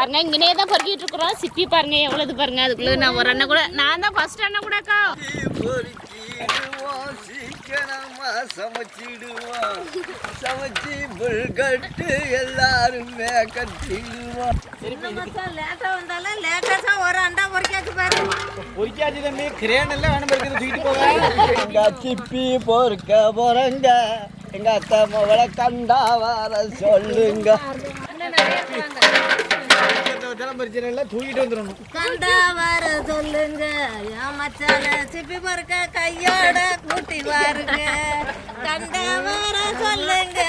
பாருங்க இங்கனே தான் பொறுக்கிட்டு இருக்கிறோம். சிப்பி பாருங்க எவ்வளவு பாருங்க. அதுக்குள்ள நான் ஒரு அண்ணன் கூட நான் தான் ஃபர்ஸ்ட் அண்ணன் கூட அக்கா. சமைச்சிடுவோம் சமைச்சி புல்கட்டு எல்லாருமே கட்டிடுவோம். லேட்டா வந்தாலும் லேட்டா ஒரு அண்டா பொறிக்காச்சு பாரு. பொறிக்காச்சு தம்பி கிரேன் எல்லாம் வேணும் இருக்குது தூக்கிட்டு போக. எங்க சிப்பி பொறுக்க போறங்க எங்க அத்தை மவளை கண்டா வர சொல்லுங்க. தூக்கிட்டு வந்துடணும். கண்டா வர சொல்லுங்க என் மச்சான சிப்பி பொறுக்க கையோட கூட்டி வாருங்க. கண்டா வர சொல்லுங்க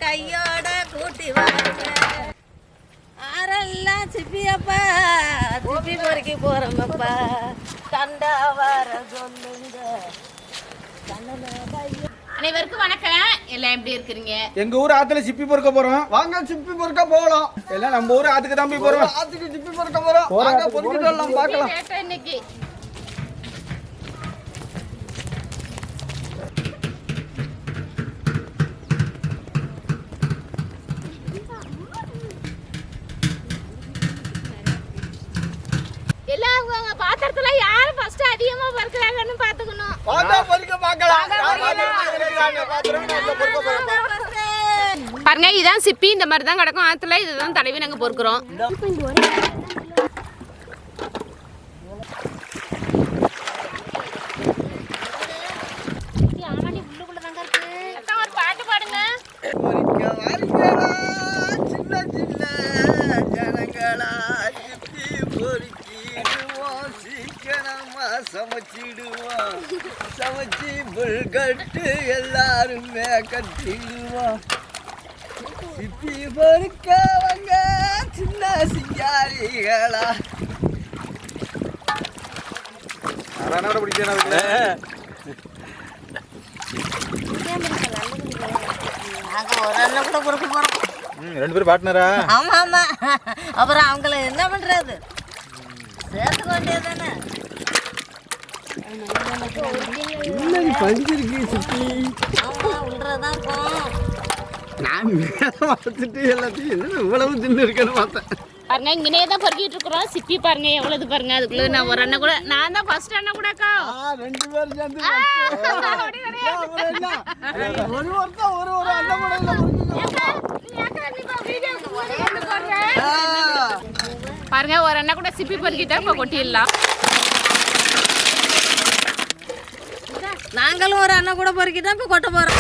கையோட கூட்டி வாருங்க. ஆரெல்லாம் சிப்பியப்பா சிப்பி பொறுக்கி போறோமப்பா. கண்டா வர சொல்லுங்க. அனைவருக்கும் வணக்கம். எல்லாம் எப்படி இருக்கிறீங்க? எங்க ஊர் ஆத்துல சிப்பி பொறுக்க போறோம். வாங்க சிப்பி பொறுக்க போகலாம். எல்லாம் நம்ம ஊர் ஆத்துக்கு தான் போய் போறோம். ஆத்துக்கு சிப்பி பொறுக்க போறோம். வாங்க பொறுக்கிட்டு வரலாம் பார்க்கலாம். இன்னைக்கு எல்லாம் பாத்திரத்துல யாரு ஃபர்ஸ்ட் அதிகமா பறக்குறாங்கன்னு பாத்துக்கணும். வாங்க பொறுக்க பார்க்கலாம். பாருங்க இதான் சிப்பி. இந்த மாதிரி தான் கிடக்கும் ஆத்துல. இதுதான் தடவி நாங்க பொறுக்கிறோம். ஒரு பாட்டு பாடுங்க. சின்ன சின்ன ஜனங்களா சிப்பி பொறுக்கிடுவோம் சீக்கிரமா சமைச்சிடுவோம் சமைச்சி புல்கட்டு எல்லாருமே கட்டிடுவோம். சிப்பி பொறுக்கவங்க சின்ன சிங்காரிகளா. நாங்க ஒரு அண்ணன் கூட பொறுக்க போறோம். ரெண்டு பேரும் பார்ட்னரா? ஆமா ஆமா. அப்புறம் அவங்கள என்ன பண்றது? சேர்த்து வேண்டியதானே. பஞ்சிருக்கு சிப்பி. ஆமா உள்ளதான் இருக்கும். நான் பார்த்துட்டு எல்லாத்தையும் என்ன இவ்வளவு தின்னு இருக்கேன்னு பார்த்தேன். பாருங்க இங்கனே தான் பொறுக்கிட்டு இருக்கிறோம். சிப்பி பாருங்க எவ்வளவு பாருங்க. அதுக்குள்ள நான் ஒரு அண்ணன் கூட நான் தான் ஃபர்ஸ்ட் அண்ணன் கூட அக்கா. ரெண்டு பேரும் சேர்ந்து ஒரு ஒருத்தன் ஒரு அண்ணன் பாருங்க ஒரு அண்ணன் கூட சிப்பி பொறுக்கிட்டா இப்ப கொட்டிடலாம். நாங்களும் ஒரு அண்ணன் கூட பொறுக்கிட்டா இப்ப கொட்ட போறோம்.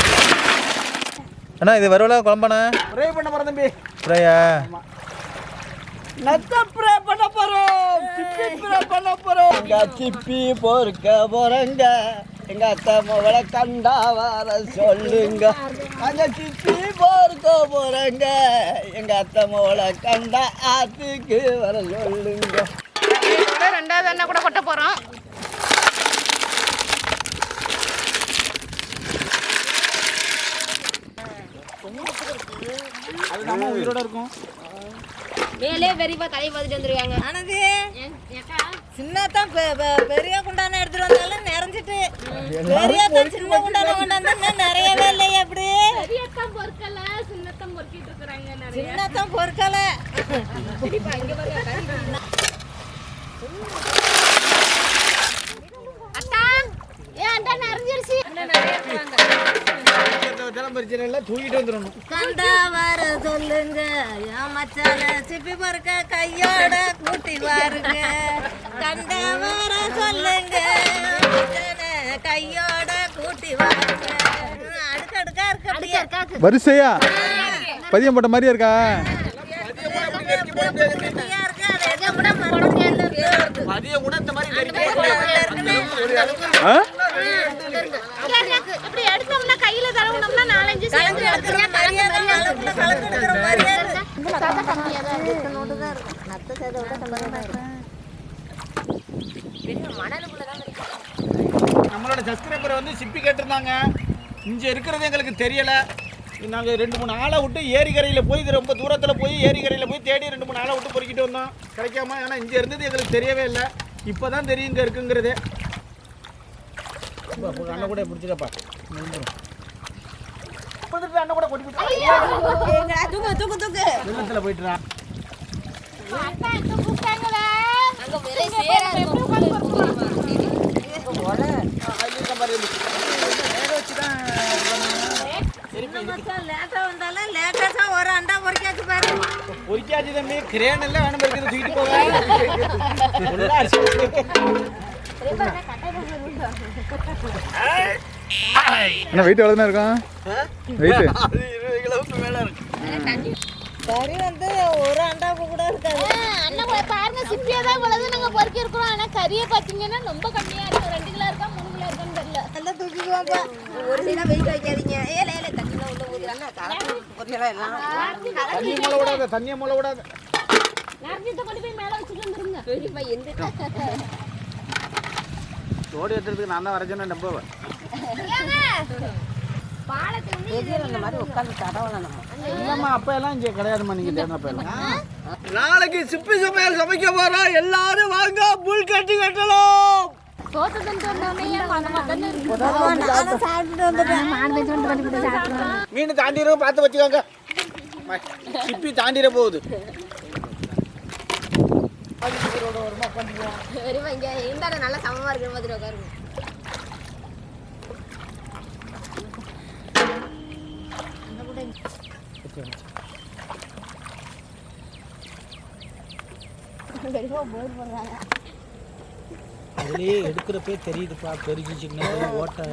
அண்ணா இது வரவல குழம்பாண்ணா ஃப்ரை பண்ண போறேன் தம்பி. ஃப்ரையா? நத்த ஃப்ரை பண்ண போறோம். சிப்பி ஃப்ரை பண்ண போறோம். எங்க சிப்பி பொறுக்க போறங்க எங்க அத்தை மவளை கண்டா வர சொல்லுங்க. அங்க சிப்பி பொறுக்க போறங்க எங்க அத்தை மவளை கண்டா ஆத்துக்கு வர சொல்லுங்க. ரெண்டாவது அண்ணன் கூட கொட்ட போறோம். அது நம்ம உயிரோட இருக்கும். மேலே பெரியப்பா தலையை பார்த்துட்டு வந்துருவாங்க. ஆனது சின்னதான் பெரிய குண்டான எடுத்துட்டு வந்தாலும் நிறைஞ்சிட்டு. பெரியதான் சின்ன குண்டான கொண்டாந்தா நிறையவே இல்லையே. அப்படி பெரியத்தான் பொறுக்கல சின்னத்தான் பொறுக்கிட்டு இருக்கிறாங்க. சின்னதான் பொறுக்கல. அக்கா ஏன் அண்டா நிறைஞ்சிருச்சு. தூக்கிட்டு வந்துடணும். கண்டா வர சொல்லுங்க என் மச்சான சிப்பி பொறுக்க கையோட கூட்டி வாருங்க. கண்டா வர சொல்லுங்க கையோட கூட்டி வாருங்க. அடுக்கடுக்கா இருக்கு. வரிசையா பதியம் போட்ட மாதிரியா இருக்கா? இப்படி எடுத்தோம்னா கையில தடவுனோம்னா 4-5 சேர்ந்து எடுத்துறோம். நம்மளோட சப்ஸ்கிரைபர் வந்து சிப்பி கேட்டிருந்தாங்க. இங்கே இருக்கிறது எங்களுக்கு தெரியலை. நாங்கள் 2-3 ஆளை விட்டு ஏரிக்கரையில் போய் ரொம்ப தூரத்தில் போய் ஏரிக்கரையில் போய் தேடி 2-3 ஆளை விட்டு பொறுக்கிட்டு வந்தோம். கிடைக்காம ஏன்னா இங்கே இருந்தது எங்களுக்கு தெரியவே இல்லை. இப்போ தான் தெரியும் இங்கே இருக்குங்கிறது. அண்ணன் கூட பிடிச்சிக்கப்பா அண்ணன் கூட கொட்டி வெள்ளத்தில் போயிட்டுறான். அக்கா அங்க கூப்பிட்டாங்களே. அங்க ஒரே சேரா இருக்கும். மச்சான் லேட்டா வந்தாலும் லேட்டா ஒரு அண்டா பொறிக்காச்சு பாரு. பொறிக்காச்சு தம்பி கிரேன் எல்லாம் வேணும் இருக்கிறது தூக்கிட்டு போக என்ன வெயிட் எவ்வளோ இருக்கும் வெயிட் அது 20 கிலோவுக்கு மேல இருக்கு. கறி வந்து ஒரு அண்டாவுக்கு கூட இருக்காது. அண்ணா பாருங்க சிப்பியா தான் இவ்வளவு நாங்க பொறுக்கி இருக்கிறோம். ஆனா கறியை பாத்தீங்கன்னா ரொம்ப கம்மியா இருக்கு. 2 கிலோ இருக்கா 3 கிலோ இருக்கான்னு தெரியல. நல்லா தூக்கிக்குவாங்க. ஒரு சீனா வெயிட் வைக்காதீங்க. ஏல தண்ணில உள்ள ஊத்துறாங்க. கலக்கு பொரியலாம் எல்லாம். தண்ணி மூளை விடாத தண்ணியை மூளை விடாத நார்ஜித்தை கொண்டு போய் மேல வச்சுட்டு வந்துருங்க. பெரியப்பா எந்த ஓடி எடுத்துறதுக்கு நான் தான் வர சொன்னேன் நம்புவேன் பாலத்துல வந்து பெரியல இந்த மாதிரி உட்கார்ந்து தடவலாம் நம்ம. இல்லம்மா அப்ப எல்லாம் இங்கே கிடையாதுமா நீங்க தேடினப்ப எல்லாம் நாளைக்கு சிப்பி சமையல் சமைக்க போறோம். எல்லாரும் வாங்க புல் கட்டி கட்டலாம். சோத்து தந்து வந்தோடனே அந்த மக்கள் நானும் சாப்பிட்டு வந்துட்டேன். மீன் தாண்டிடும் பார்த்து வச்சுக்கோங்க சிப்பி தாண்டிட போகுது பெரியப்பா இங்க இருந்தாட நல்லா சமமா இருக்கிற மாதிரி உட்காருங்க. அதுலயே எடுக்கிறப்பே தெரியுதுப்பா பெருகி சின்ன ஓட்டை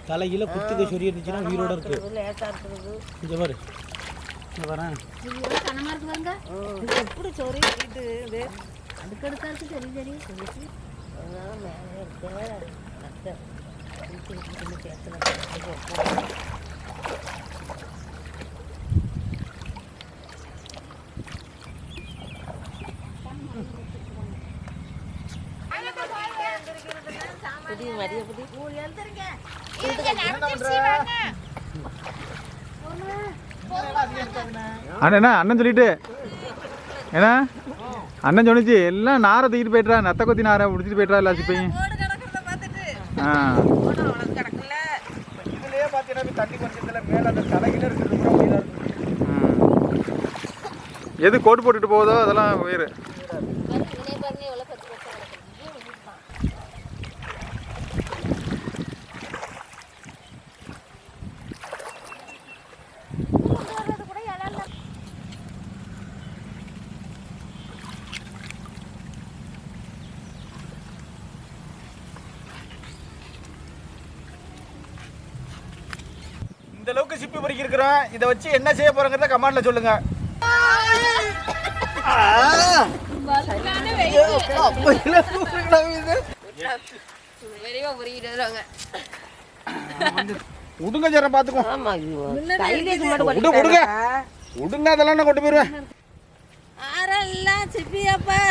தலையில குத்துக்க சொல்லி இருந்துச்சுன்னா உயிரோட இருக்கு லேட்டா இருக்குது. இங்க பாரு இங்க வரேன் கனமா இருக்கு பாருங்க. எப்படி சொறி இது அடுக்கடுக்கா இருக்கு. சரி சரி சொல்லிச்சு அதனால மேலே இருக்க புடி மரிய புடி மூணு எழுத்துருங்க. அண்ணா அண்ணன் சொல்லிட்டு ஏன்னா அண்ணன் சொன்னிச்சு எல்லாம் நாரை தூக்கிட்டு போயிட்டா நத்த கொத்தி நாரை பிடிச்சிட்டு போயிட்டா எல்லா சிப்பையும் ஓடு கிடக்கிறத பார்த்துட்டு ஆ ஓட உனக்கு கிடக்கல. இதுலயே பாத்தீங்கன்னா தண்ணி கொஞ்சத்துல மேல அந்த தலையில இருக்கிறது கூட உயிரா இருக்கு எது கோட்டு போட்டுட்டு போகுதோ அதெல்லாம் உயிர் பாருங்க எவ்வளவு பத்து பத்து இந்த அளவுக்கு சிப்பி பொறுக்கி இருக்கிறோம் இதை வச்சு என்ன செய்ய போறோங்கிறத கமெண்ட்ல சொல்லுங்க பெரியவா புரியிட்டு வருவாங்க. உடுங்க ஜர பாத்துக்கோ உடுங்க உடுங்க அதெல்லாம் நான் கொண்டு போயிருவேன் ஆரெல்லாம் சிப்பியப்பா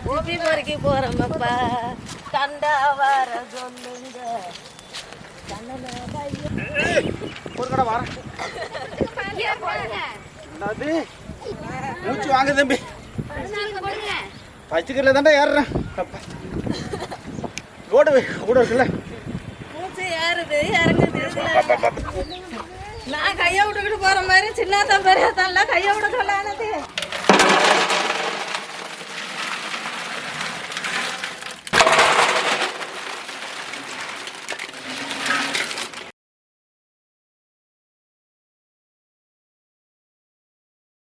சிப்பி பொறுக்கி போறோமப்பா கண்டா வர சொல்லுங்க. ஒரு கடை வரேன் என்னது மூச்சு வாங்க தம்பி பச்சைக்கல்ல தாண்டா ஏறுறேன் ஓடு கூட இருக்குல்ல மூச்சு ஏறுது இறங்குது. நான் கையை விட்டுக்கிட்டு போற மாதிரி சின்னதான் பெரியதான் கையை விட சொல்லாத